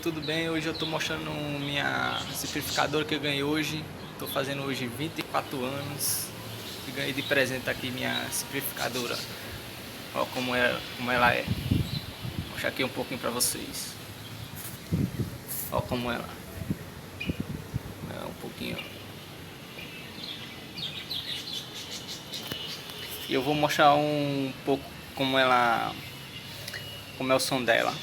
Tudo bem? Hoje eu estou mostrando minha simplificadora que eu ganhei hoje. Estou fazendo hoje 24 anos e ganhei de presente aqui minha simplificadora. Olha como ela é. Vou mostrar aqui um pouquinho para vocês. Olha como ela é um pouquinho. E eu vou mostrar um pouco como é o som dela.